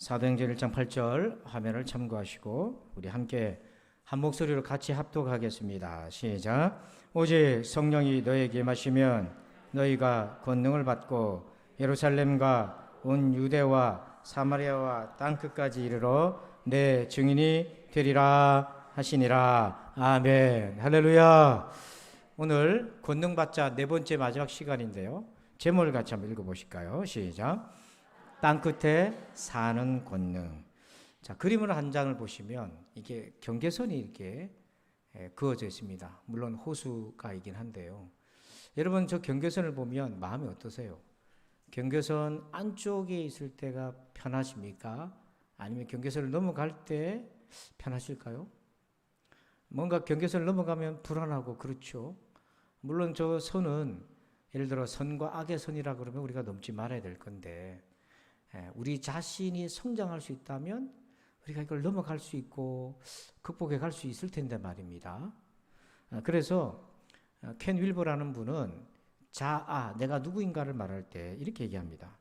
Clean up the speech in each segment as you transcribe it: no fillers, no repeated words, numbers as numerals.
사도행전 1장 8절 화면을 참고하시고 우리 함께 한 목소리로 같이 합독하겠습니다. 시작. 오직 성령이 너에게 임하시면 너희가 권능을 받고 예루살렘과 온 유대와 사마리아와 땅끝까지 이르러 내 증인이 되리라 하시니라. 아멘. 할렐루야. 오늘 권능 받자 네 번째 마지막 시간인데요. 제목을 같이 한번 읽어보실까요? 시작. 땅끝에 사는 권능. 자, 그림을 한 장을 보시면 이게 경계선이 이렇게 그어져 있습니다. 물론 호수가 있긴 한데요. 여러분, 저 경계선을 보면 마음이 어떠세요? 경계선 안쪽에 있을 때가 편하십니까? 아니면 경계선을 넘어갈 때 편하실까요? 뭔가 경계선을 넘어가면 불안하고 그렇죠. 물론 저 선은 예를 들어 선과 악의 선이라 그러면 우리가 넘지 말아야 될 건데, 우리 자신이 성장할 수 있다면 우리가 이걸 넘어갈 수 있고 극복해 갈 수 있을 텐데 말입니다. 그래서 켄 윌버라는 분은 내가 누구인가를 말할 때 이렇게 얘기합니다.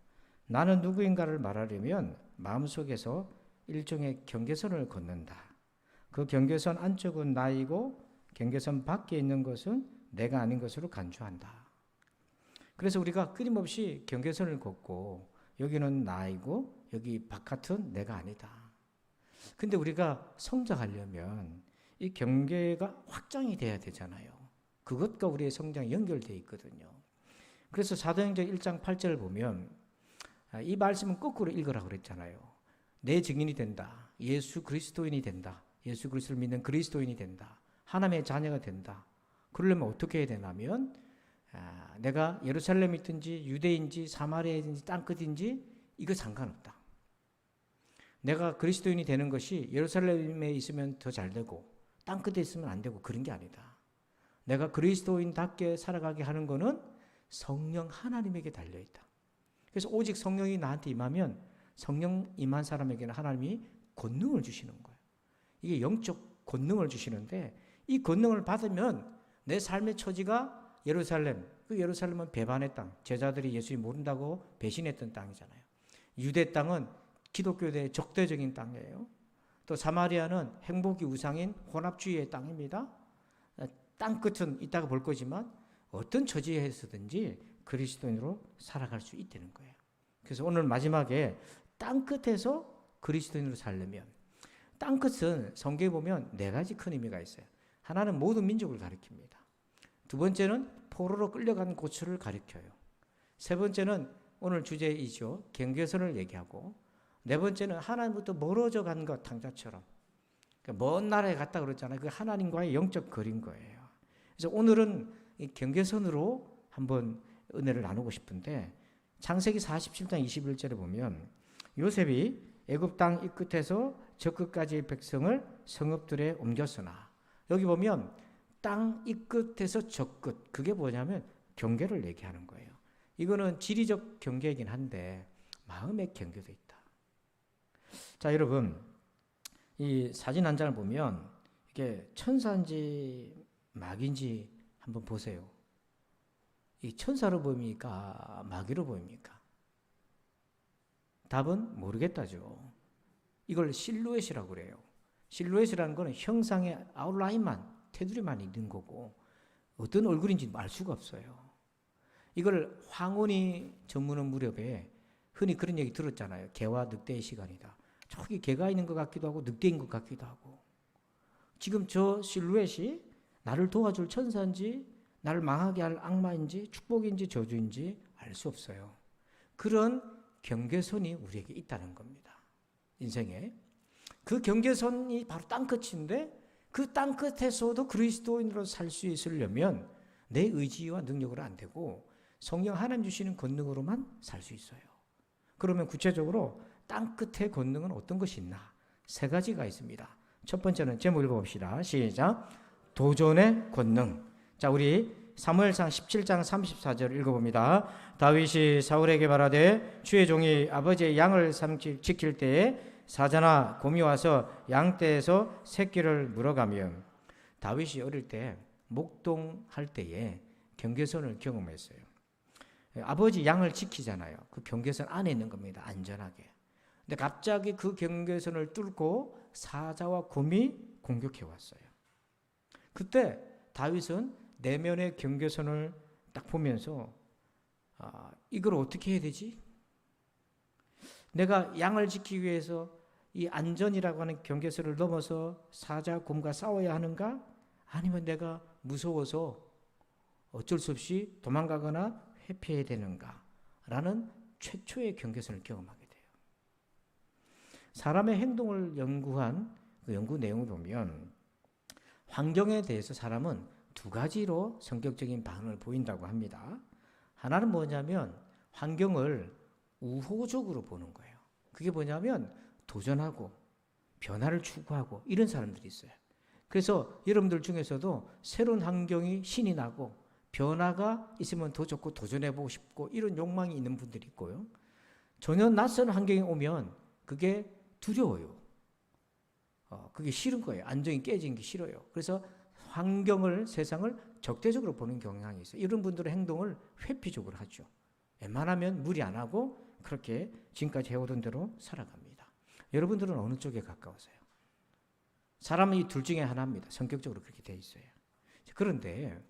나는 누구인가를 말하려면 마음속에서 일종의 경계선을 걷는다. 그 경계선 안쪽은 나이고 경계선 밖에 있는 것은 내가 아닌 것으로 간주한다. 그래서 우리가 끊임없이 경계선을 걷고 여기는 나이고 여기 바깥은 내가 아니다. 근데 우리가 성장하려면 이 경계가 확장이 돼야 되잖아요. 그것과 우리의 성장이 연결되어 있거든요. 그래서 사도행전 1장 8절을 보면 이 말씀은 거꾸로 읽으라고 그랬잖아요. 내 증인이 된다. 예수 그리스도인이 된다. 예수 그리스도를 믿는 그리스도인이 된다. 하나님의 자녀가 된다. 그러려면 어떻게 해야 되냐면 내가 예루살렘이든지 유대인지 사마리아인지 땅끝인지 이거 상관없다. 내가 그리스도인이 되는 것이 예루살렘에 있으면 더 잘 되고 땅끝에 있으면 안 되고 그런 게 아니다. 내가 그리스도인답게 살아가게 하는 것은 성령 하나님에게 달려있다. 그래서 오직 성령이 나한테 임하면 성령 임한 사람에게는 하나님이 권능을 주시는 거예요. 이게 영적 권능을 주시는데 이 권능을 받으면 내 삶의 처지가 예루살렘, 그 예루살렘은 배반의 땅, 제자들이 예수님 모른다고 배신했던 땅이잖아요. 유대 땅은 기독교의 적대적인 땅이에요. 또 사마리아는 행복이 우상인 혼합주의의 땅입니다. 땅끝은 이따가 볼 거지만 어떤 처지에서든지 그리스도인으로 살아갈 수 있다는 거예요. 그래서 오늘 마지막에 땅끝에서 그리스도인으로 살려면, 땅끝은 성경에 보면 네 가지 큰 의미가 있어요. 하나는 모든 민족을 가리킵니다. 두 번째는 포로로 끌려간 고초를 가리켜요. 세 번째는 오늘 주제이죠. 경계선을 얘기하고, 네 번째는 하나님부터 멀어져 간 것, 탕자처럼. 먼 나라에 갔다 그랬잖아요. 그 하나님과의 영적 거리인 거예요. 그래서 오늘은 이 경계선으로 한번 은혜를 나누고 싶은데, 창세기 47장 21절에 보면 요셉이 애굽 땅 이 끝에서 저 끝까지 백성을 성읍들에 옮겼으나, 여기 보면 땅 이 끝에서 저 끝, 그게 뭐냐면 경계를 얘기하는 거예요. 이거는 지리적 경계이긴 한데 마음의 경계도 있다. 자, 여러분, 이 사진 한 장을 보면 이게 천사인지 마귀인지 한번 보세요. 이 천사로 보입니까? 마귀로 보입니까? 답은 모르겠다죠. 이걸 실루엣이라고 그래요. 실루엣이라는 거는 형상의 아웃라인만, 테두리만 있는 거고 어떤 얼굴인지 알 수가 없어요. 이걸 황혼이 저무는 무렵에 흔히 그런 얘기 들었잖아요. 개와 늑대의 시간이다. 저기 개가 있는 것 같기도 하고 늑대인 것 같기도 하고. 지금 저 실루엣이 나를 도와줄 천사인지 나를 망하게 할 악마인지 축복인지 저주인지 알 수 없어요. 그런 경계선이 우리에게 있다는 겁니다. 인생에. 그 경계선이 바로 땅끝인데 그 땅끝에서도 그리스도인으로 살 수 있으려면 내 의지와 능력으로 안 되고 성령 하나님 주시는 권능으로만 살 수 있어요. 그러면 구체적으로 땅끝의 권능은 어떤 것이 있나? 세 가지가 있습니다. 첫 번째는 제목 읽어봅시다. 시작. 도전의 권능. 자, 우리 사무엘상 17장 34절 읽어봅니다. 다윗이 사울에게 말하되 주의 종이 아버지의 양을 지킬 때에 사자나 곰이 와서 양떼에서 새끼를 물어가며, 다윗이 어릴 때 목동할 때에 경계선을 경험했어요. 아버지 양을 지키잖아요. 그 경계선 안에 있는 겁니다. 안전하게. 근데 갑자기 그 경계선을 뚫고 사자와 곰이 공격해 왔어요. 그때 다윗은 내면의 경계선을 딱 보면서 이걸 어떻게 해야 되지? 내가 양을 지키기 위해서 이 안전이라고 하는 경계선을 넘어서 사자, 곰과 싸워야 하는가? 아니면 내가 무서워서 어쩔 수 없이 도망가거나 회피해야 되는가? 라는 최초의 경계선을 경험하게 돼요. 사람의 행동을 연구한 그 연구 내용을 보면 환경에 대해서 사람은 두 가지로 성격적인 반응을 보인다고 합니다. 하나는 뭐냐면 환경을 우호적으로 보는 거예요. 그게 뭐냐면 도전하고 변화를 추구하고 이런 사람들이 있어요. 그래서 여러분들 중에서도 새로운 환경이 신이 나고 변화가 있으면 더 좋고 도전해보고 싶고 이런 욕망이 있는 분들이 있고요. 전혀 낯선 환경에 오면 그게 두려워요. 그게 싫은 거예요. 안정이 깨지는 게 싫어요. 그래서 환경을, 세상을 적대적으로 보는 경향이 있어요. 이런 분들의 행동을 회피적으로 하죠. 웬만하면 무리 안 하고 그렇게 지금까지 해오던 대로 살아갑니다. 여러분들은 어느 쪽에 가까우세요? 사람은 이 둘 중에 하나입니다. 성격적으로 그렇게 돼 있어요. 그런데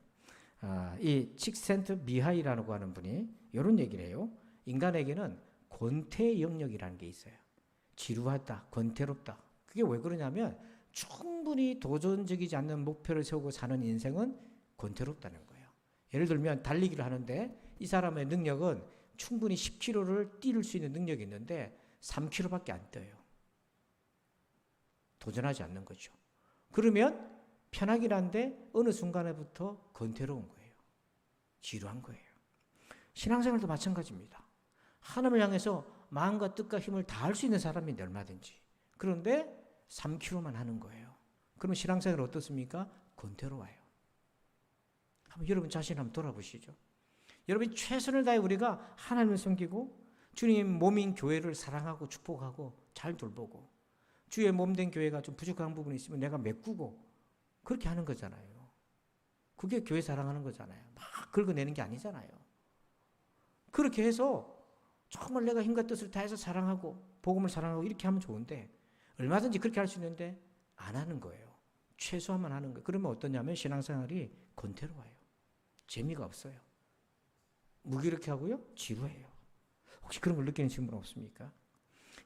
이 칙센트 미하이라고 하는 분이 이런 얘기를 해요. 인간에게는 권태 영역이라는 게 있어요. 지루하다, 권태롭다. 그게 왜 그러냐면 충분히 도전적이지 않는 목표를 세우고 사는 인생은 권태롭다는 거예요. 예를 들면 달리기를 하는데 이 사람의 능력은 충분히 10km를 뛸 수 있는 능력이 있는데 3km밖에 안 뛰어요. 도전하지 않는 거죠. 그러면 편하긴 한데 어느 순간에부터 권태로운 거예요. 지루한 거예요. 신앙생활도 마찬가지입니다. 하나님을 향해서 마음과 뜻과 힘을 다할 수 있는 사람인데 얼마든지. 그런데 3km만 하는 거예요. 그러면 신앙생활 어떻습니까? 권태로워요. 한번 여러분 자신 한번 돌아보시죠. 여러분 최선을 다해 우리가 하나님을 섬기고 주님 몸인 교회를 사랑하고 축복하고 잘 돌보고 주의 몸된 교회가 좀 부족한 부분이 있으면 내가 메꾸고 그렇게 하는 거잖아요. 그게 교회 사랑하는 거잖아요. 막 긁어내는 게 아니잖아요. 그렇게 해서 정말 내가 힘과 뜻을 다해서 사랑하고 복음을 사랑하고 이렇게 하면 좋은데 얼마든지 그렇게 할 수 있는데 안 하는 거예요. 최소한만 하는 거예요. 그러면 어떠냐면 신앙생활이 권태로워요. 재미가 없어요. 무기력해 하고요. 지루해요. 혹시 그런 걸 느끼는 친구는 없습니까?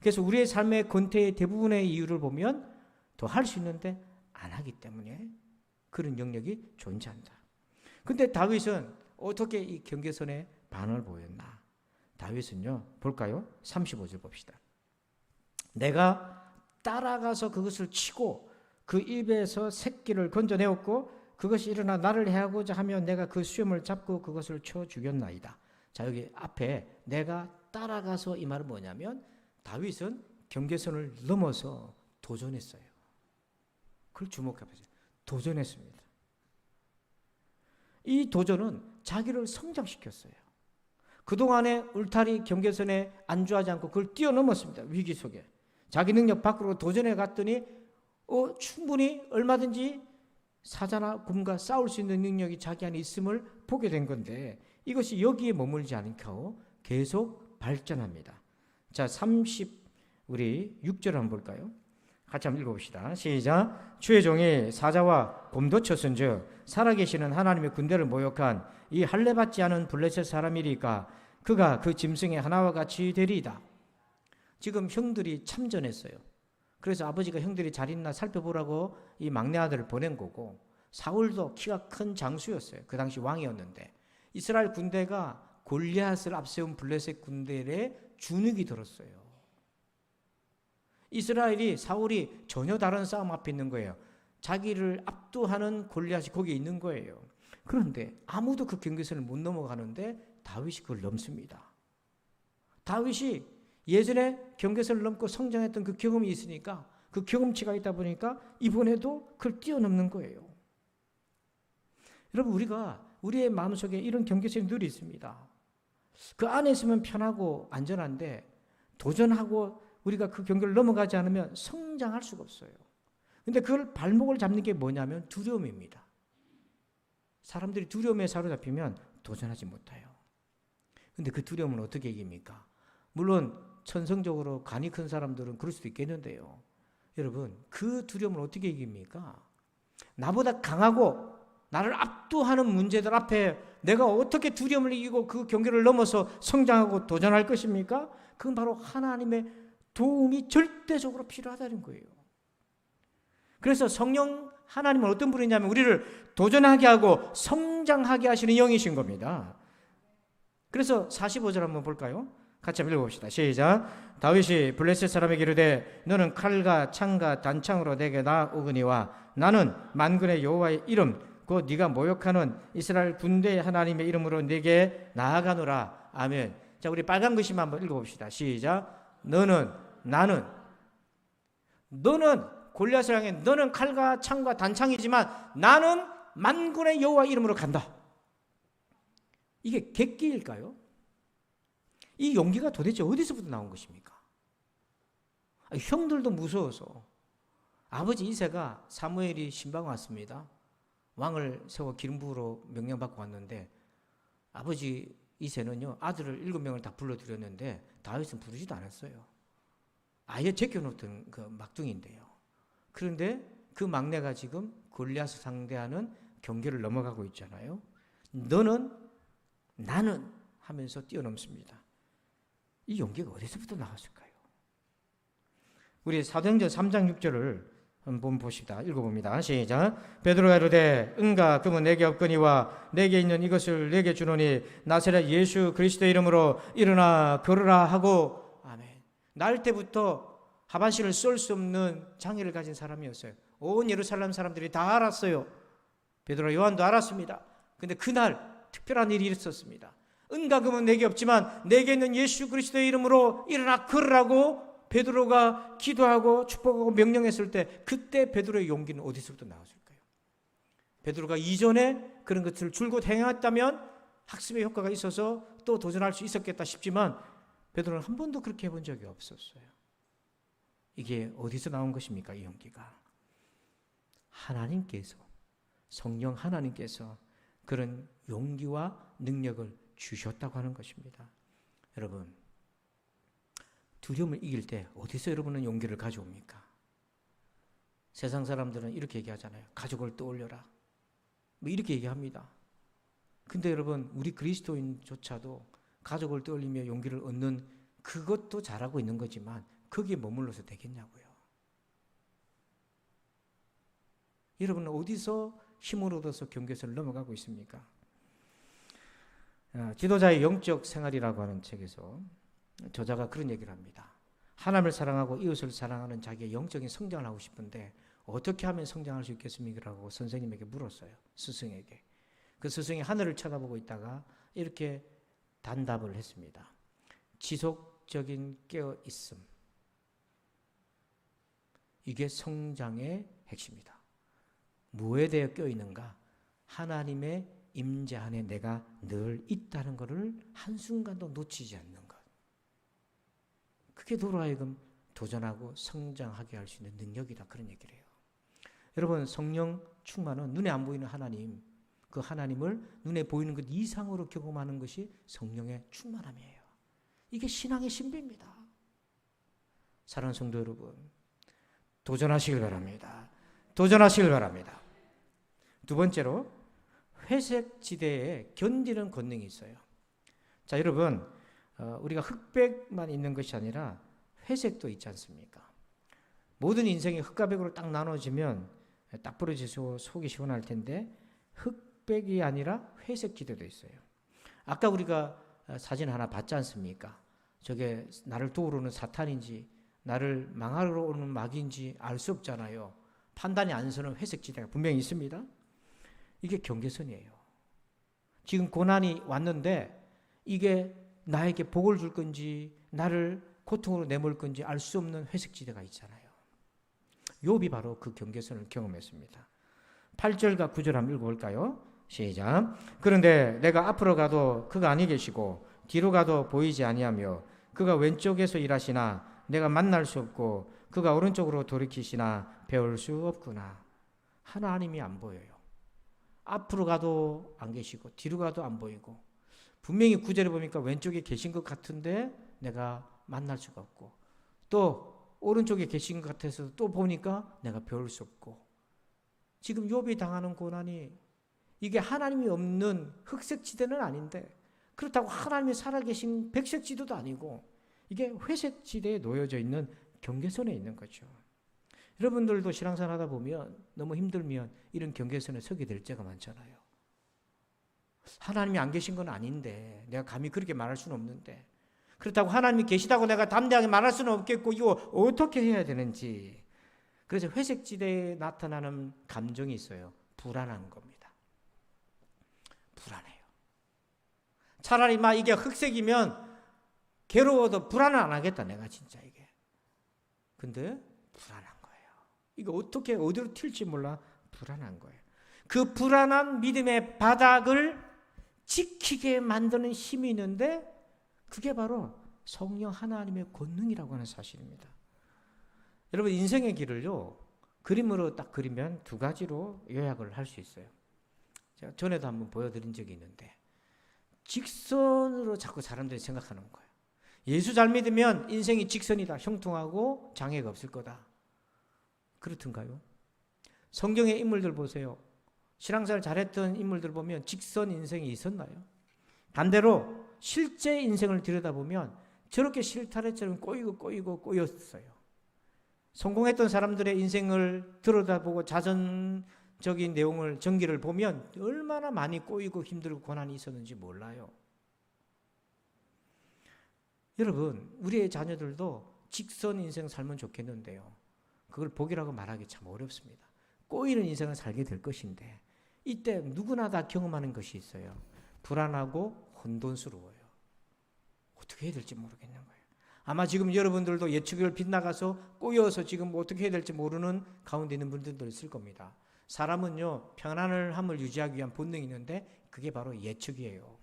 그래서 우리의 삶의 권태의 대부분의 이유를 보면 더 할 수 있는데 안 하기 때문에 그런 영역이 존재한다. 근데 다윗은 어떻게 이 경계선에 반응을 보였나? 다윗은요. 볼까요? 35절 봅시다. 내가 따라가서 그것을 치고 그 입에서 새끼를 건져내었고 그것이 일어나 나를 해하고자 하면 내가 그 수염을 잡고 그것을 쳐 죽였나이다. 자, 여기 앞에 내가 따라가서 이 말은 뭐냐면 다윗은 경계선을 넘어서 도전했어요. 그걸 주목해 보세요. 도전했습니다. 이 도전은 자기를 성장시켰어요. 그동안의 울타리 경계선에 안주하지 않고 그걸 뛰어넘었습니다. 위기 속에. 자기 능력 밖으로 도전해 갔더니 충분히 얼마든지 사자나 곰과 싸울 수 있는 능력이 자기 안에 있음을 보게 된 건데 이것이 여기에 머물지 않고 계속 발전합니다. 자, 우리 6절 한번 볼까요? 같이 한번 읽어봅시다. 시작. 주의 종이 사자와 곰도 쳤은즉 살아계시는 하나님의 군대를 모욕한 이 할례받지 않은 블레셋 사람이리까 그가 그 짐승의 하나와 같이 되리이다. 지금 형들이 참전했어요. 그래서 아버지가 형들이 잘 있나 살펴보라고 이 막내 아들을 보낸 거고 사울도 키가 큰 장수였어요. 그 당시 왕이었는데 이스라엘 군대가 골리앗을 앞세운 블레셋 군대에 주눅이 들었어요. 이스라엘이 사울이 전혀 다른 싸움 앞에 있는 거예요. 자기를 압도하는 골리앗이 거기에 있는 거예요. 그런데 아무도 그 경계선을 못 넘어가는데 다윗이 그걸 넘습니다. 다윗이 예전에 경계선을 넘고 성장했던 그 경험이 있으니까 그 경험치가 있다 보니까 이번에도 그걸 뛰어넘는 거예요. 여러분 우리가 우리의 마음속에 이런 경계선이 늘 있습니다. 그 안에 있으면 편하고 안전한데 도전하고 우리가 그 경계를 넘어가지 않으면 성장할 수가 없어요. 근데 그걸 발목을 잡는 게 뭐냐면 두려움입니다. 사람들이 두려움에 사로잡히면 도전하지 못해요. 근데 그 두려움은 어떻게 이깁니까? 물론 천성적으로 간이 큰 사람들은 그럴 수도 있겠는데요. 여러분, 그 두려움을 어떻게 이깁니까? 나보다 강하고 나를 압도하는 문제들 앞에 내가 어떻게 두려움을 이기고 그 경계를 넘어서 성장하고 도전할 것입니까? 그건 바로 하나님의 도움이 절대적으로 필요하다는 거예요. 그래서 성령 하나님은 어떤 분이냐면 우리를 도전하게 하고 성장하게 하시는 영이신 겁니다. 그래서 45절 한번 볼까요? 같이 한번 읽어봅시다. 시작. 다윗이 블레셋 사람에게 이르되 너는 칼과 창과 단창으로 내게 나오거니와 나는 만군의 여호와의 이름 곧 네가 모욕하는 이스라엘 군대의 하나님의 이름으로 네게 나아가노라. 아멘. 자, 우리 빨간 글씨만 한번 읽어봅시다. 시작. 너는 골리앗을 향해 너는 칼과 창과 단창이지만 나는 만군의 여호와 이름으로 간다. 이게 객기일까요? 이 용기가 도대체 어디서부터 나온 것입니까? 형들도 무서워서 아버지 이새가 사무엘이 신방 왔습니다. 왕을 세워 기름 부으러 명령받고 왔는데 아버지 이새는요 아들을 7명을 다 불러들였는데 다윗은 부르지도 않았어요. 아예 제껴놓던 그 막둥이인데요. 그런데 그 막내가 지금 골리앗을 상대하는 경계를 넘어가고 있잖아요. 너는 나는 하면서 뛰어넘습니다. 이 용기가 어디서부터 나왔을까요? 우리 사도행전 3장 6절을 한번 봅시다. 읽어봅니다. 시작. 베드로가 이르되 은과 금은 내게 없거니와 내게 있는 이것을 내게 주노니 나사렛 예수 그리스도의 이름으로 일어나 걸으라 하고. 아멘. 날 때부터 하반신을 쏠 수 없는 장애를 가진 사람이었어요. 온 예루살렘 사람들이 다 알았어요. 베드로 요한도 알았습니다. 근데 그날 특별한 일이 있었습니다. 은과 금은 내게 없지만 내게 있는 예수 그리스도의 이름으로 일어나 걸으라고 베드로가 기도하고 축복하고 명령했을 때 그때 베드로의 용기는 어디서부터 나왔을까요? 베드로가 이전에 그런 것을 줄곧 행했다면 학습의 효과가 있어서 또 도전할 수 있었겠다 싶지만 베드로는 한 번도 그렇게 해본 적이 없었어요. 이게 어디서 나온 것입니까? 이 용기가 하나님께서, 성령 하나님께서 그런 용기와 능력을 주셨다고 하는 것입니다. 여러분, 두려움을 이길 때 어디서 여러분은 용기를 가져옵니까? 세상 사람들은 이렇게 얘기하잖아요. 가족을 떠올려라. 뭐 이렇게 얘기합니다. 근데 여러분, 우리 그리스도인조차도 가족을 떠올리며 용기를 얻는 그것도 잘하고 있는 거지만 거기에 머물러서 되겠냐고요. 여러분은 어디서 힘을 얻어서 경계선을 넘어가고 있습니까? 지도자의 영적 생활이라고 하는 책에서 저자가 그런 얘기를 합니다. 하나님을 사랑하고 이웃을 사랑하는 자기의 영적인 성장을 하고 싶은데 어떻게 하면 성장할 수 있겠습니까? 라고 선생님에게 물었어요. 스승에게. 그 스승이 하늘을 쳐다보고 있다가 이렇게 단답을 했습니다. 지속적인 깨어있음. 이게 성장의 핵심이다. 무엇에 대해 깨어있는가? 하나님의 임재 안에 내가 늘 있다는 것을 한순간도 놓치지 않는 것. 그게 도로 하여금 도전하고 성장하게 할 수 있는 능력이다. 그런 얘기를 해요. 여러분, 성령 충만은 눈에 안 보이는 하나님, 그 하나님을 눈에 보이는 것 이상으로 경험하는 것이 성령의 충만함이에요. 이게 신앙의 신비입니다. 사랑하는 성도 여러분, 도전하시길 바랍니다. 도전하시길 바랍니다. 두 번째로 회색 지대에 견디는 권능이 있어요. 자, 여러분, 우리가 흑백만 있는 것이 아니라 회색도 있지 않습니까? 모든 인생이 흑과 백으로 딱 나눠지면 딱 부러지고 속이 시원할 텐데 흑백이 아니라 회색 지대도 있어요. 아까 우리가 사진 하나 봤지 않습니까? 저게 나를 도우러오는 사탄인지 나를 망하러 오는 마귀인지 알 수 없잖아요. 판단이 안 서는 회색 지대가 분명히 있습니다. 이게 경계선이에요. 지금 고난이 왔는데 이게 나에게 복을 줄 건지 나를 고통으로 내몰 건지 알 수 없는 회색 지대가 있잖아요. 욥이 바로 그 경계선을 경험했습니다. 8절과 9절 한번 읽어볼까요? 시작. 그런데 내가 앞으로 가도 그가 아니 계시고 뒤로 가도 보이지 아니하며 그가 왼쪽에서 일하시나 내가 만날 수 없고 그가 오른쪽으로 돌이키시나 배울 수 없구나. 하나님이 안 보여요. 앞으로 가도 안 계시고 뒤로 가도 안 보이고 분명히 9절에 보니까 왼쪽에 계신 것 같은데 내가 만날 수가 없고, 또 오른쪽에 계신 것 같아서 또 보니까 내가 배울 수 없고, 지금 욥이 당하는 고난이 이게 하나님이 없는 흑색지대는 아닌데, 그렇다고 하나님이 살아계신 백색지대도 아니고, 이게 회색지대에 놓여져 있는 경계선에 있는 거죠. 여러분들도 신앙생활 하다 보면 너무 힘들면 이런 경계선에 서게 될 때가 많잖아요. 하나님이 안 계신 건 아닌데, 내가 감히 그렇게 말할 수는 없는데, 그렇다고 하나님이 계시다고 내가 담대하게 말할 수는 없겠고, 이거 어떻게 해야 되는지. 그래서 회색지대에 나타나는 감정이 있어요. 불안한 겁니다. 불안해요. 차라리 막 이게 흑색이면 괴로워도 불안은 안 하겠다, 내가 진짜 이게. 근데 불안한 거예요. 이거 어떻게 어디로 튈지 몰라 불안한 거예요. 그 불안한 믿음의 바닥을 지키게 만드는 힘이 있는데, 그게 바로 성령 하나님의 권능이라고 하는 사실입니다. 여러분, 인생의 길을요, 그림으로 딱 그리면 두 가지로 요약을 할 수 있어요. 제가 전에도 한번 보여드린 적이 있는데, 직선으로 자꾸 사람들이 생각하는 거예요. 예수 잘 믿으면 인생이 직선이다, 형통하고 장애가 없을 거다. 그렇던가요? 성경의 인물들 보세요. 신앙생활 잘했던 인물들 보면 직선 인생이 있었나요? 반대로 실제 인생을 들여다보면 저렇게 실타래처럼 꼬였어요. 성공했던 사람들의 인생을 들여다보고 자선적인 내용을, 전기를 보면 얼마나 많이 꼬이고 힘들고 고난이 있었는지 몰라요. 여러분, 우리의 자녀들도 직선 인생 살면 좋겠는데요, 그걸 복이라고 말하기 참 어렵습니다. 꼬이는 인생을 살게 될 것인데, 이때 누구나 다 경험하는 것이 있어요. 불안하고 혼돈스러워요. 어떻게 해야 될지 모르겠는 거예요. 아마 지금 여러분들도 예측을 빗나가서 꼬여서 지금 어떻게 해야 될지 모르는 가운데 있는 분들도 있을 겁니다. 사람은요, 편안함을 유지하기 위한 본능이 있는데 그게 바로 예측이에요.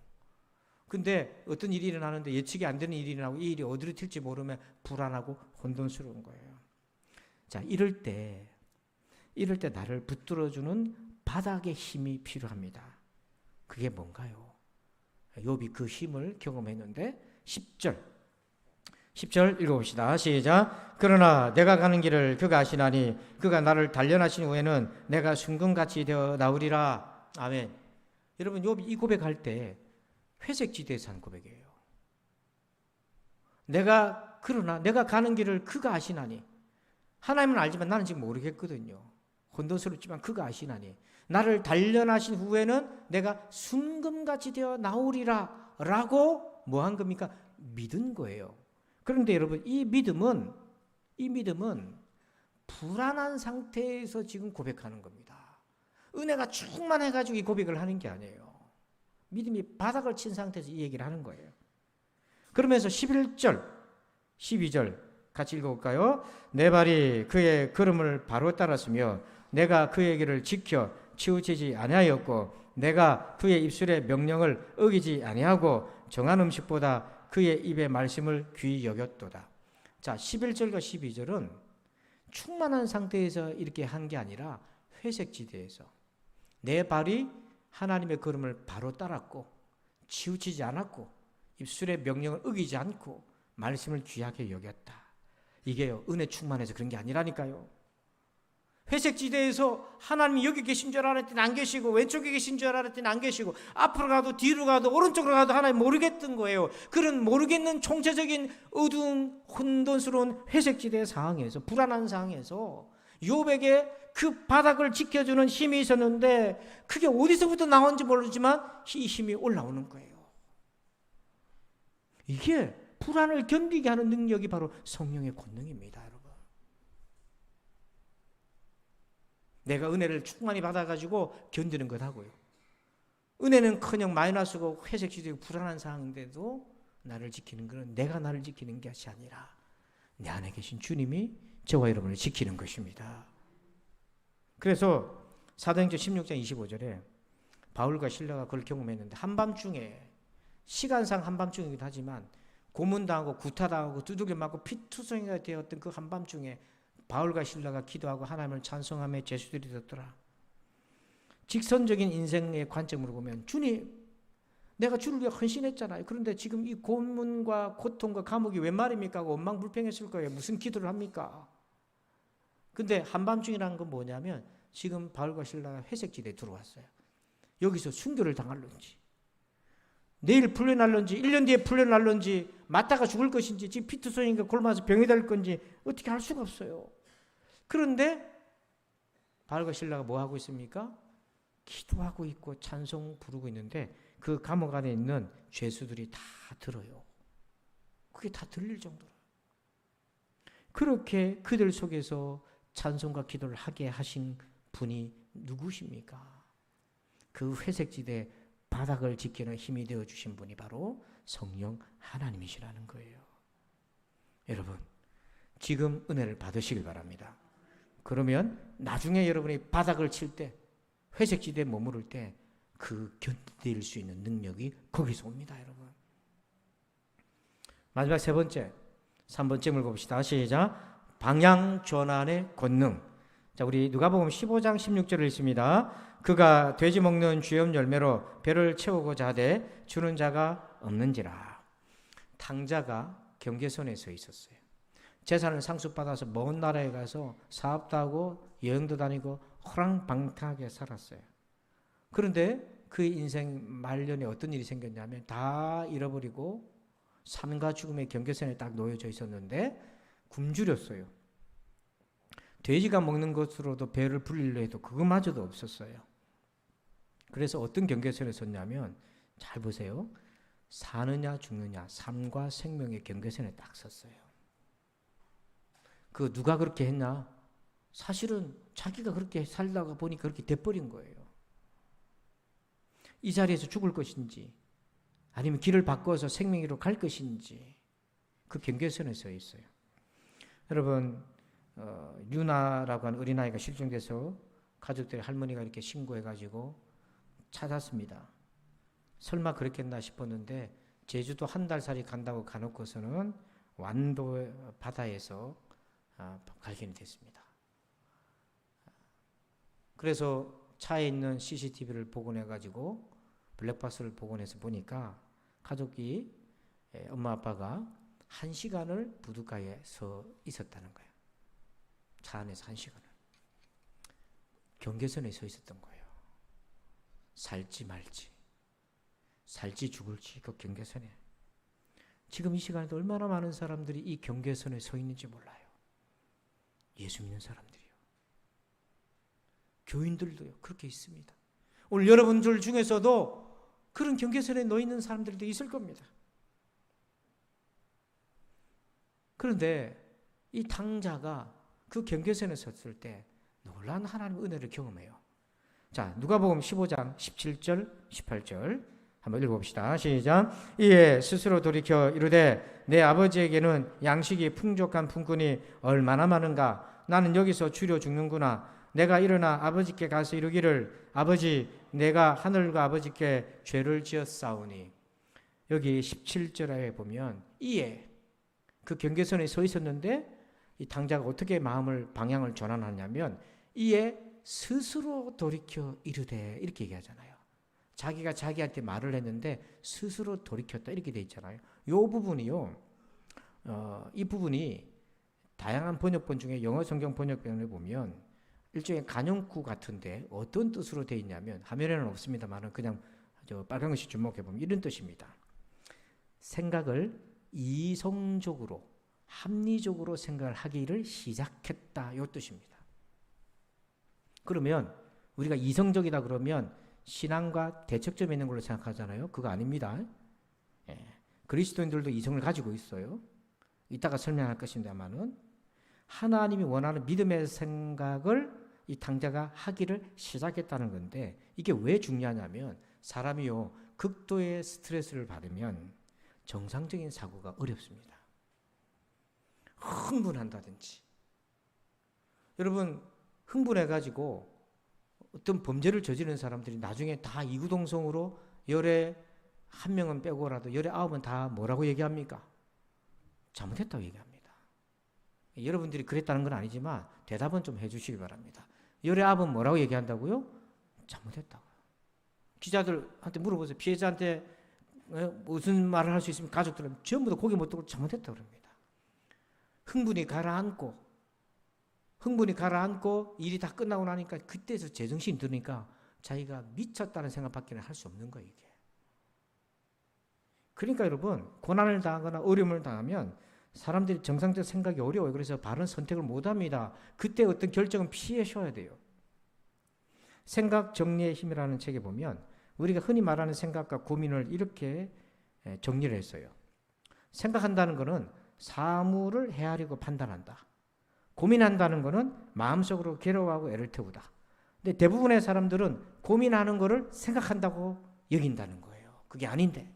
근데 어떤 일이 일어나는데 예측이 안 되는 일이 일어나고 이 일이 어디로 튈지 모르면 불안하고 혼돈스러운 거예요. 자, 이럴 때 나를 붙들어주는 바닥의 힘이 필요합니다. 그게 뭔가요? 욥이 그 힘을 경험했는데 10절 읽어봅시다. 시작. 그러나 내가 가는 길을 그가 아시나니 그가 나를 단련하신 후에는 내가 순금같이 되어 나으리라. 아멘. 여러분, 욥이 이 고백할 때 회색지대에서 한 고백이에요. 그러나 내가 가는 길을 그가 아시나니, 하나님은 알지만 나는 지금 모르겠거든요. 혼돈스럽지만 그가 아시나니 나를 단련하신 후에는 내가 순금같이 되어 나오리라 라고 뭐 한 겁니까? 믿은 거예요. 그런데 여러분, 이 믿음은 불안한 상태에서 지금 고백하는 겁니다. 은혜가 충만해가지고 이 고백을 하는 게 아니에요. 믿음이 바닥을 친 상태에서 이 얘기를 하는 거예요. 그러면서 11절, 12절 같이 읽어볼까요? 내 발이 그의 걸음을 바로 따랐으며 내가 그의 길을 지켜 치우치지 아니하였고 내가 그의 입술의 명령을 어기지 아니하고 정한 음식보다 그의 입의 말씀을 귀히 여겼도다. 자, 11절과 12절은 충만한 상태에서 이렇게 한 게 아니라 회색지대에서 내 발이 하나님의 걸음을 바로 따랐고 치우치지 않았고 입술의 명령을 어기지 않고 말씀을 귀하게 여겼다. 이게요, 은혜 충만해서 그런 게 아니라니까요. 회색지대에서 하나님이 여기 계신 줄 알았더니 안 계시고, 왼쪽에 계신 줄 알았더니 안 계시고, 앞으로 가도 뒤로 가도 오른쪽으로 가도 하나님 모르겠던 거예요. 그런 모르겠는 총체적인 어두운 혼돈스러운 회색지대의 상황에서, 불안한 상황에서 욥에게 그 바닥을 지켜주는 힘이 있었는데 그게 어디서부터 나온지 모르지만 이 힘이 올라오는 거예요. 이게 불안을 견디게 하는 능력이 바로 성령의 권능입니다, 여러분. 내가 은혜를 충만히 받아가지고 견디는 것하고요. 은혜는커녕 마이너스고 회색지대고 불안한 상황인데도 나를 지키는 것은 내가 나를 지키는 것이 아니라 내 안에 계신 주님이 저와 여러분을 지키는 것입니다. 그래서 사도행전 16장 25절에 바울과 실라가 그걸 경험했는데, 한밤중에, 시간상 한밤중이기도 하지만 고문당하고 구타당하고 두들겨 맞고 피투성이가 되었던 그 한밤중에 바울과 실라가 기도하고 하나님을 찬송하며 제수들이 듣더라. 직선적인 인생의 관점으로 보면 주님, 내가 주를 위해 헌신했잖아요. 그런데 지금 이 고문과 고통과 감옥이 웬 말입니까? 원망불평했을 거예요. 무슨 기도를 합니까? 근데 한밤중이라는 건 뭐냐면 지금 바울과 실라가 회색지대에 들어왔어요. 여기서 순교를 당할런지, 내일 풀려날런지, 1년 뒤에 풀려날런지, 맞다가 죽을 것인지, 지금 피투성이가 골마서 병이 될 건지 어떻게 할 수가 없어요. 그런데 바울과 실라가 뭐 하고 있습니까? 기도하고 있고 찬송 부르고 있는데 그 감옥 안에 있는 죄수들이 다 들어요. 그게 다 들릴 정도로. 그렇게 그들 속에서 찬송과 기도를 하게 하신 분이 누구십니까? 그 회색지대 바닥을 지키는 힘이 되어주신 분이 바로 성령 하나님이시라는 거예요. 여러분, 지금 은혜를 받으시길 바랍니다. 그러면 나중에 여러분이 바닥을 칠 때, 회색지대에 머무를 때 그 견딜 수 있는 능력이 거기서 옵니다, 여러분. 마지막 세 번째, 3번째 물 봅시다. 시작. 방향 전환의 권능. 자, 우리 누가복음 15장 16절을 읽습니다. 그가 돼지 먹는 주염 열매로 배를 채우고자 하되 주는 자가 없는지라. 탕자가 경계선에 서 있었어요. 재산을 상속받아서 먼 나라에 가서 사업도 하고 여행도 다니고 호랑방탕하게 살았어요. 그런데 그 인생 말년에 어떤 일이 생겼냐면 다 잃어버리고 삶과 죽음의 경계선에 딱 놓여져 있었는데 굶주렸어요. 돼지가 먹는 것으로도 배를 불리려 해도 그것마저도 없었어요. 그래서 어떤 경계선에 섰냐면 잘 보세요. 사느냐 죽느냐, 삶과 생명의 경계선에 딱 섰어요. 그 누가 그렇게 했나? 사실은 자기가 그렇게 살다가 보니까 그렇게 돼버린 거예요. 이 자리에서 죽을 것인지 아니면 길을 바꿔서 생명으로 갈 것인지 그 경계선에 서 있어요. 여러분, 유나라고 하는 어린아이가 실종돼서 가족들이 할머니가 이렇게 신고해가지고 찾았습니다. 설마 그랬겠나 싶었는데 제주도 한 달 살이 간다고 가놓고서는 완도 바다에서 발견이 됐습니다. 그래서 차에 있는 CCTV를 복원해가지고 블랙박스를 복원해서 보니까 가족이 엄마 아빠가 1시간을 부둣가에 서 있었다는 거예요. 차 안에서 1시간을. 경계선에 서 있었던 거예요. 살지 말지, 살지 죽을지 그 경계선에. 지금 이 시간에도 얼마나 많은 사람들이 이 경계선에 서 있는지 몰라요. 예수 믿는 사람들이요. 교인들도요. 그렇게 있습니다. 오늘 여러분들 중에서도 그런 경계선에 놓여 있는 사람들도 있을 겁니다. 그런데 이 탕자가 그 경계선에 섰을 때 놀라운 하나님의 은혜를 경험해요. 자, 누가복음 15장 17절 18절 한번 읽어봅시다. 시작. 이에 스스로 돌이켜 이르되 내 아버지에게는 양식이 풍족한 품꾼이 얼마나 많은가. 나는 여기서 주려 죽는구나. 내가 일어나 아버지께 가서 이르기를 아버지 내가 하늘과 아버지께 죄를 지었사오니. 여기 17절에 보면 이에 그 경계선에 서 있었는데 이 탕자가 어떻게 마음을 방향을 전환하냐면 이에 스스로 돌이켜 이르되 이렇게 얘기하잖아요. 자기가 자기한테 말을 했는데 스스로 돌이켰다 이렇게 돼 있잖아요. 이 부분이요. 이 부분이 다양한 번역본 중에 영어 성경 번역본을 보면 일종의 간용구 같은데 어떤 뜻으로 되어 있냐면 화면에는 없습니다만 그냥 저 빨간 것이 주목해 보면 이런 뜻입니다. 생각을 이성적으로 합리적으로 생각을 하기를 시작했다 이 뜻입니다. 그러면 우리가 이성적이다 그러면 신앙과 대척점에 있는 걸로 생각하잖아요. 그거 아닙니다. 그리스도인들도 이성을 가지고 있어요. 이따가 설명할 것입니다만은 하나님이 원하는 믿음의 생각을 이 탕자가 하기를 시작했다는 건데 이게 왜 중요하냐면 사람이요 극도의 스트레스를 받으면 정상적인 사고가 어렵습니다. 흥분한다든지 여러분 흥분해가지고 어떤 범죄를 저지르는 사람들이 나중에 다 이구동성으로 열에 한 명은 빼고라도 열에 9은 다 뭐라고 얘기합니까? 잘못했다고 얘기합니다. 여러분들이 그랬다는 건 아니지만 대답은 좀 해주시기 바랍니다. 열의 압은 뭐라고 얘기한다고요? 잘못했다고요. 기자들한테 물어보세요. 피해자한테 무슨 말을 할 수 있으면 가족들은 전부 다 고개 못 들고 잘못했다고 그럽니다. 흥분이 가라앉고 일이 다 끝나고 나니까 그때서 제정신이 드니까 자기가 미쳤다는 생각밖에 할 수 없는 거예요. 이게. 그러니까 여러분, 고난을 당하거나 어려움을 당하면 사람들이 정상적 생각이 어려워요. 그래서 바른 선택을 못합니다. 그때 어떤 결정은 피하셔야 돼요. 생각 정리의 힘이라는 책에 보면 우리가 흔히 말하는 생각과 고민을 이렇게 정리를 했어요. 생각한다는 것은 사물을 헤아리고 판단한다. 고민한다는 것은 마음속으로 괴로워하고 애를 태우다. 근데 대부분의 사람들은 고민하는 것을 생각한다고 여긴다는 거예요. 그게 아닌데.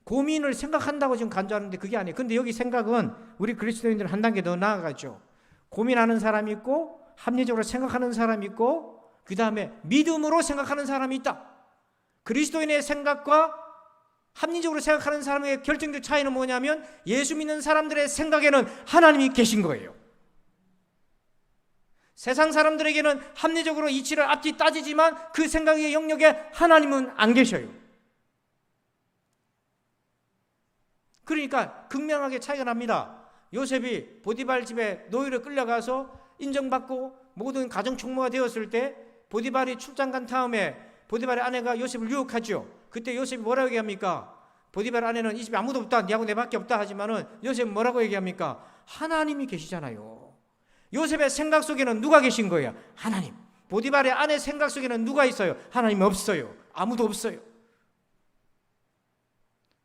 고민을 생각한다고 지금 간주하는데 그게 아니에요. 근데 여기 생각은 우리 그리스도인들은 한 단계 더 나아가죠. 고민하는 사람이 있고 합리적으로 생각하는 사람이 있고 그 다음에 믿음으로 생각하는 사람이 있다. 그리스도인의 생각과 합리적으로 생각하는 사람의 결정적 차이는 뭐냐면 예수 믿는 사람들의 생각에는 하나님이 계신 거예요. 세상 사람들에게는 합리적으로 이치를 앞뒤 따지지만 그 생각의 영역에 하나님은 안 계셔요. 그러니까 극명하게 차이가 납니다. 요셉이 보디발 집에 노예로 끌려가서 인정받고 모든 가정 총무가 되었을 때 보디발이 출장 간 다음에 보디발의 아내가 요셉을 유혹하죠. 그때 요셉이 뭐라고 얘기합니까? 보디발 아내는 이 집에 아무도 없다, 네하고 내밖에 없다 하지만은 요셉은 뭐라고 얘기합니까? 하나님이 계시잖아요. 요셉의 생각 속에는 누가 계신 거예요? 하나님. 보디발의 아내 생각 속에는 누가 있어요? 하나님 없어요. 아무도 없어요.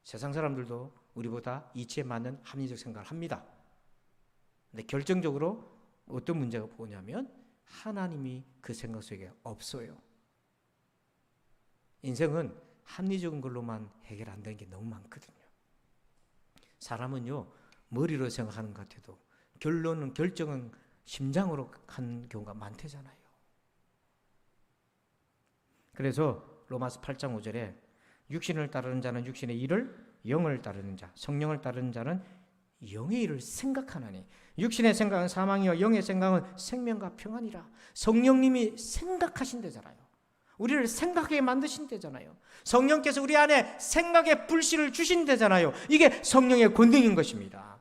세상 사람들도 우리보다 이치에 맞는 합리적 생각을 합니다. 근데 결정적으로 어떤 문제가 뭐냐면 하나님이 그 생각 속에 없어요. 인생은 합리적인 걸로만 해결 안 되는 게 너무 많거든요. 사람은요, 머리로 생각하는 것 같아도 결정은 심장으로 한 경우가 많대잖아요. 그래서 로마서 8장 5절에 육신을 따르는 자는 육신의 일을, 영을 따르는 자, 성령을 따르는 자는 영의 일을 생각하나니. 육신의 생각은 사망이요 영의 생각은 생명과 평안이라. 성령님이 생각하신대잖아요. 우리를 생각하게 만드신대잖아요. 성령께서 우리 안에 생각의 불씨를 주신대잖아요. 이게 성령의 권능인 것입니다.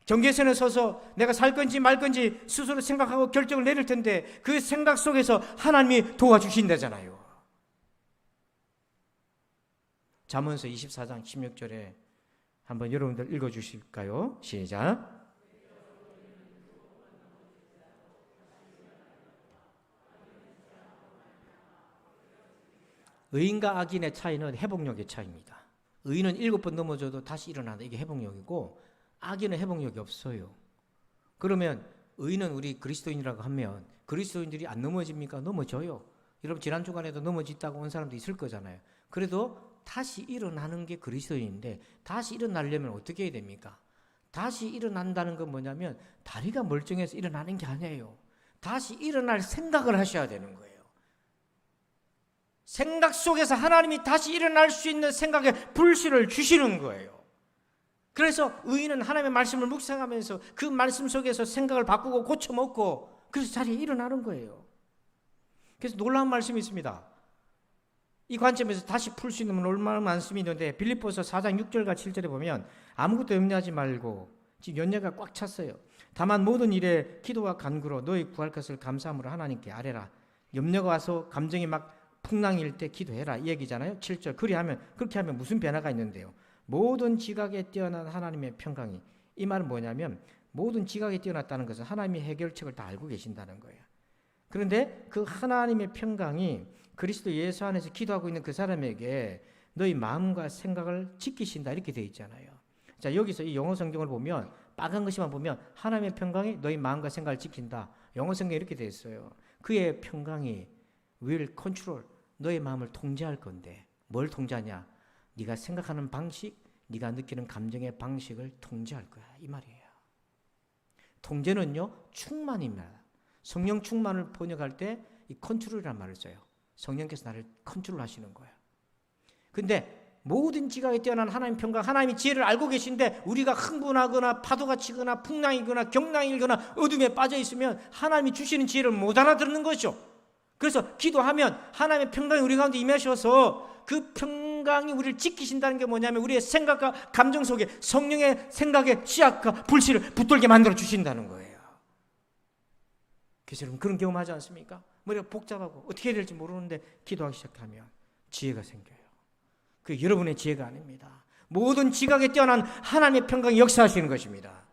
경계선에 서서 내가 살 건지 말 건지 스스로 생각하고 결정을 내릴 텐데 그 생각 속에서 하나님이 도와주신대잖아요. 잠언서 24장 16절에 한번 여러분들 읽어주실까요? 시작. 의인과 악인의 차이는 회복력의 차이입니다. 의인은 7번 넘어져도 다시 일어난다. 이게 회복력이고 악인은 회복력이 없어요. 그러면 의인은 우리 그리스도인이라고 하면 그리스도인들이 안 넘어집니까? 넘어져요. 여러분 지난 주간에도 넘어졌다고 온 사람도 있을 거잖아요. 그래도 다시 일어나는 게 그리스도인인데 다시 일어나려면 어떻게 해야 됩니까? 다시 일어난다는 건 뭐냐면 다리가 멀쩡해서 일어나는 게 아니에요. 다시 일어날 생각을 하셔야 되는 거예요. 생각 속에서 하나님이 다시 일어날 수 있는 생각의 불씨를 주시는 거예요. 그래서 의인은 하나님의 말씀을 묵상하면서 그 말씀 속에서 생각을 바꾸고 고쳐먹고 그래서 자리에 일어나는 거예요. 그래서 놀라운 말씀이 있습니다. 이 관점에서 다시 풀 수 있는 얼마나 말씀이 있는데 빌립보서 4장 6절과 7절에 보면 아무것도 염려하지 말고 지금 연려가 꽉 찼어요. 다만 모든 일에 기도와 간구로 너희 구할 것을 감사함으로 하나님께 아뢰라. 염려가 와서 감정이 막 풍랑일 때 기도해라 이 얘기잖아요. 7절 그렇게 하면 무슨 변화가 있는데요. 모든 지각에 뛰어난 하나님의 평강이, 이 말은 뭐냐면 모든 지각에 뛰어났다는 것은 하나님의 해결책을 다 알고 계신다는 거예요. 그런데 그 하나님의 평강이 그리스도 예수 안에서 기도하고 있는 그 사람에게 너희 마음과 생각을 지키신다 이렇게 되어 있잖아요. 자, 여기서 이 영어 성경을 보면 빨간 것만 보면 하나님의 평강이 너희 마음과 생각을 지킨다. 영어 성경에 이렇게 되어 있어요. 그의 평강이 will control, 너의 마음을 통제할 건데 뭘 통제하냐? 네가 생각하는 방식, 네가 느끼는 감정의 방식을 통제할 거야 이 말이에요. 통제는요 충만입니다. 성령 충만을 번역할 때 이 컨트롤이라는 말을 써요. 성령께서 나를 컨트롤하시는 거예요. 근데 모든 지각에 뛰어난 하나님 평강, 하나님이 지혜를 알고 계신데 우리가 흥분하거나 파도가 치거나 풍랑이거나 경랑이거나 어둠에 빠져 있으면 하나님이 주시는 지혜를 못 알아듣는 거죠. 그래서 기도하면 하나님의 평강이 우리 가운데 임하셔서 그 평강이 우리를 지키신다는 게 뭐냐면 우리의 생각과 감정 속에 성령의 생각의 씨앗과 불씨를 붙들게 만들어 주신다는 거예요. 그래서 여러분 그런 경험하지 않습니까? 머리가 복잡하고 어떻게 해야 될지 모르는데 기도하기 시작하면 지혜가 생겨요. 그게 여러분의 지혜가 아닙니다. 모든 지각에 뛰어난 하나님의 평강이 역사하시는 것입니다.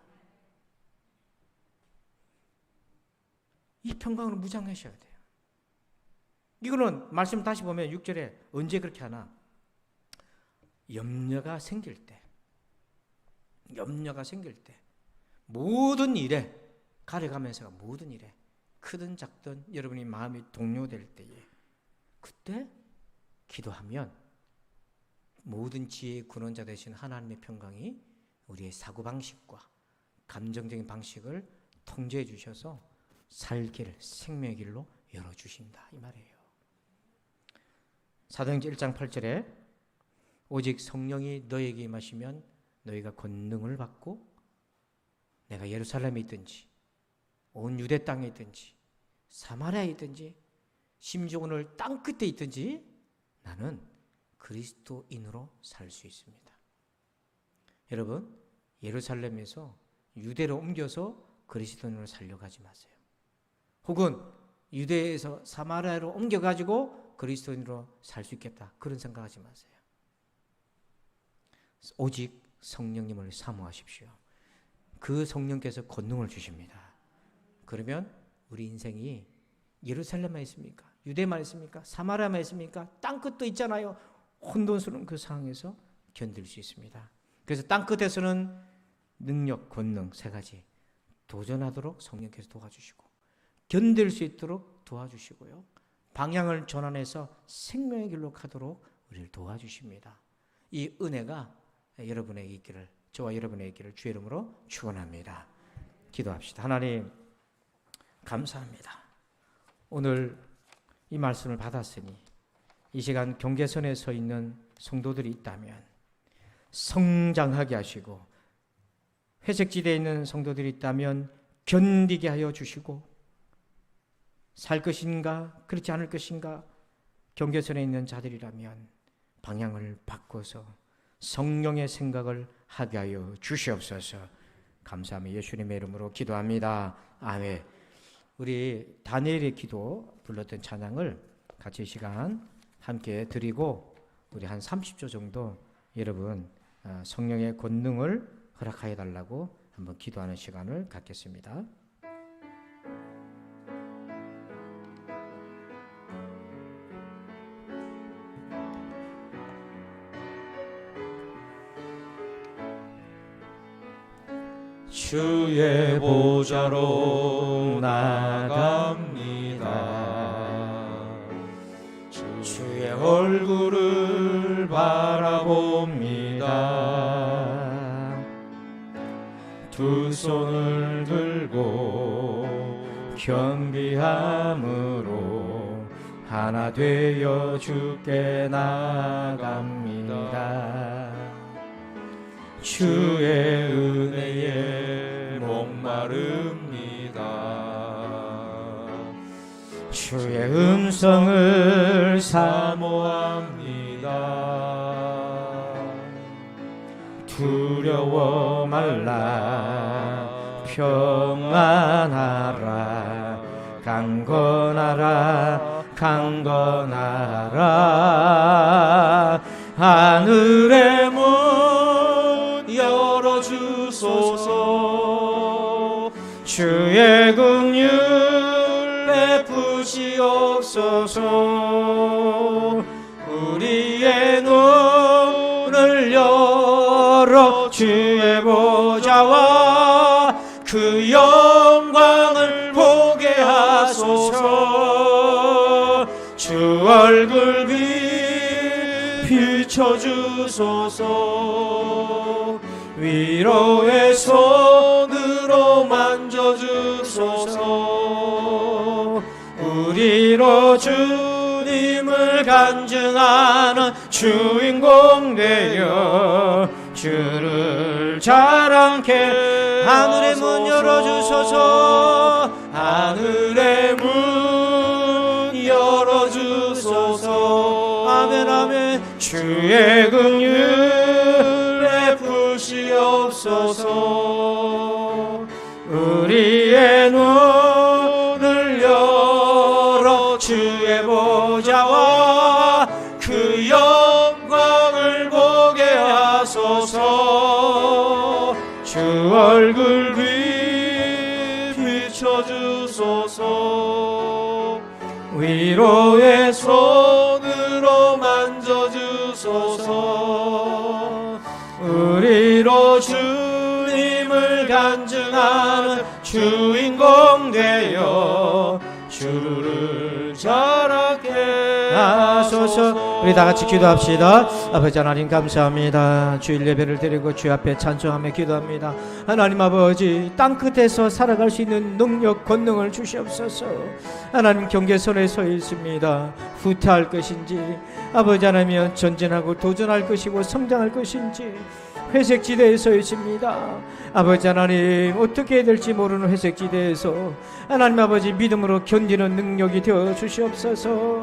이 평강으로 무장하셔야 돼요. 이거는 말씀 다시 보면 6절에 언제 그렇게 하나? 염려가 생길 때, 모든 일에 가려가면서 모든 일에 크든 작든 여러분이 마음이 동요될 때에 그때 기도하면 모든 지혜의 근원자 되신 하나님의 평강이 우리의 사고방식과 감정적인 방식을 통제해 주셔서 살 길, 생명의 길로 열어주신다 이 말이에요. 사도행전 1장 8절에 오직 성령이 너에게 임하시면 너희가 권능을 받고 내가 예루살렘에 있든지 온 유대 땅에 있든지 사마리아에 있든지 심지어 오늘 땅끝에 있든지 나는 그리스도인으로 살 수 있습니다. 여러분 예루살렘에서 유대로 옮겨서 그리스도인으로 살려고 하지 마세요. 혹은 유대에서 사마리아로 옮겨가지고 그리스도인으로 살 수 있겠다 그런 생각하지 마세요. 오직 성령님을 사모하십시오. 그 성령께서 권능을 주십니다. 그러면 우리 인생이 예루살렘만 있습니까? 유대만 있습니까? 사마리아만 있습니까? 땅끝도 있잖아요. 혼돈스러운 그 상황에서 견딜 수 있습니다. 그래서 땅끝에서는 능력, 권능 세 가지 도전하도록 성령께서 도와주시고 견딜 수 있도록 도와주시고요. 방향을 전환해서 생명의 길로 가도록 우리를 도와주십니다. 이 은혜가 여러분에게 있기를, 저와 여러분에게 있기를 주의 이름으로 축원합니다. 기도합시다. 하나님 감사합니다. 오늘 이 말씀을 받았으니 이 시간 경계선에 서 있는 성도들이 있다면 성장하게 하시고 회색지대에 있는 성도들이 있다면 견디게 하여 주시고 살 것인가 그렇지 않을 것인가 경계선에 있는 자들이라면 방향을 바꿔서 성령의 생각을 하게 하여 주시옵소서. 감사하며 예수님의 이름으로 기도합니다. 아멘. 우리 다니엘의 기도 불렀던 찬양을 같이 시간 함께 드리고 우리 한 30초 정도 여러분 성령의 권능을 허락하여 달라고 한번 기도하는 시간을 갖겠습니다. 주의 보좌로 나갑니다. 주의 얼굴을 바라봅니다. 두 손을 들고 겸비함으로 하나 되어 주께 나갑니다. 주의 은혜에 목마릅니다. 주의 음성을 사모합니다. 두려워 말라 평안하라 강건하라 강건하라. 하늘의 문 열어주소서. 주의 긍휼 베푸시옵소서. 우리의 눈을 열어 주의 보좌와 그 영광을 보게 하소서. 주 얼굴 비춰주소서. 위로의 손으로 만져주소서. 우리로 주님을 간증하는 주인공 되어 주를 자랑케. 하늘의 문 열어주소서. 하늘의 문 열어주소서. 아멘 아멘. 주의 긍휼 베푸시옵소서. 우리의 눈을 열어 주의 보좌와 그 영광을 보게 하소서. 주 얼굴 비춰주소서. 위로의 손으로 만져주소서. 우리로 주님을 간증하는 주인공 되어 주를 자랑케 하소서. 우리 다 같이 기도합시다. 아버지 하나님 감사합니다. 주일 예배를 드리고 주 앞에 찬송하며 기도합니다. 하나님 아버지, 땅끝에서 살아갈 수 있는 능력 권능을 주시옵소서. 하나님 경계선에 서 있습니다. 후퇴할 것인지 아버지 하나님 전진하고 도전할 것이고 성장할 것인지 회색지대에 서 있습니다. 아버지 하나님, 어떻게 해야 될지 모르는 회색지대에서 하나님 아버지 믿음으로 견디는 능력이 되어 주시옵소서.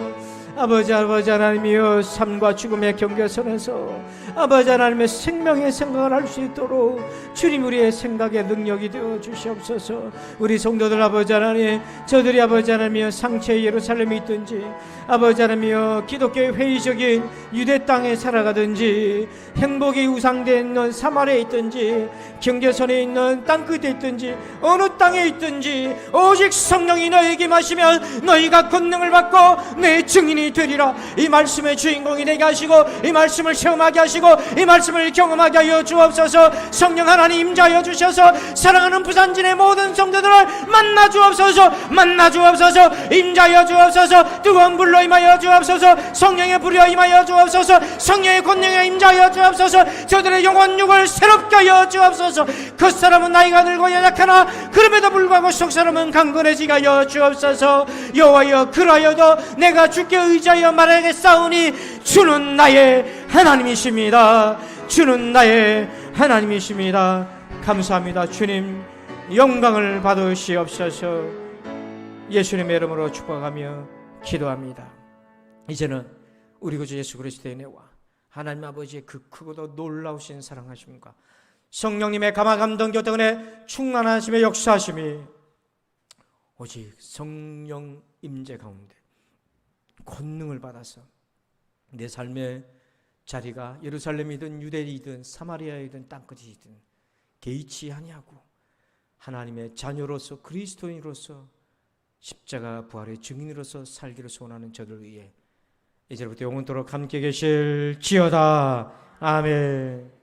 아버지 하나님이여, 삶과 죽음의 경계선에서 아버지 하나님의 생명의 생각을 할 수 있도록 주님 우리의 생각의 능력이 되어 주시옵소서. 우리 성도들 아버지 하나님, 저들이 아버지 하나님이여 상체의 예루살렘에 있든지 아버지 하나님이여 기독교의 회의적인 유대 땅에 살아가든지 행복이 우상되어 있는 사마리아에 있든지 경계선에 있는 땅끝에 있든지 어느 땅에 있든지 오직 성령이 너에게 마시면 너희가 권능을 받고 내 증인이 되리라. 이 말씀의 주인공이 되게 하시고 이 말씀을 체험하게 하시고 이 말씀을 경험하게 하여 주옵소서. 성령 하나님 임자하여 주셔서 사랑하는 부산진의 모든 성도들을 만나 주옵소서. 만나 주옵소서. 임자하여 주옵소서. 뜨거운 불로 임하여 주옵소서. 성령의 불여 임하여 주옵소서. 성령의 권능에 임자하여 주옵소서. 저들의 영혼 육을 새롭게 하여 주옵소서. 겉사람은 나이가 늙고 연약하나 그럼에도 불구하고 속사람은 강건해지게 하여 주옵소서. 여호와여, 그러하여도 내가 주께 의지하여 말하겠사오니 주는 나의 하나님이십니다. 주는 나의 하나님이십니다. 감사합니다. 주님, 영광을 받으시옵소서. 예수님의 이름으로 축복하며 기도합니다. 이제는 우리 구주 예수 그리스도의 은혜와 하나님 아버지의 그 크고도 놀라우신 사랑하심과 성령님의 감화감동 교통 은혜 충만하심의 역사하심이 오직 성령 임재 가운데 권능을 받아서 내 삶의 자리가 예루살렘이든 유대이든 사마리아이든 땅끝이든 개의치 아니하고 하나님의 자녀로서 그리스도인으로서 십자가 부활의 증인으로서 살기를 소원하는 저들 위해 이제부터 영원토록 함께 계실지어다. 아멘.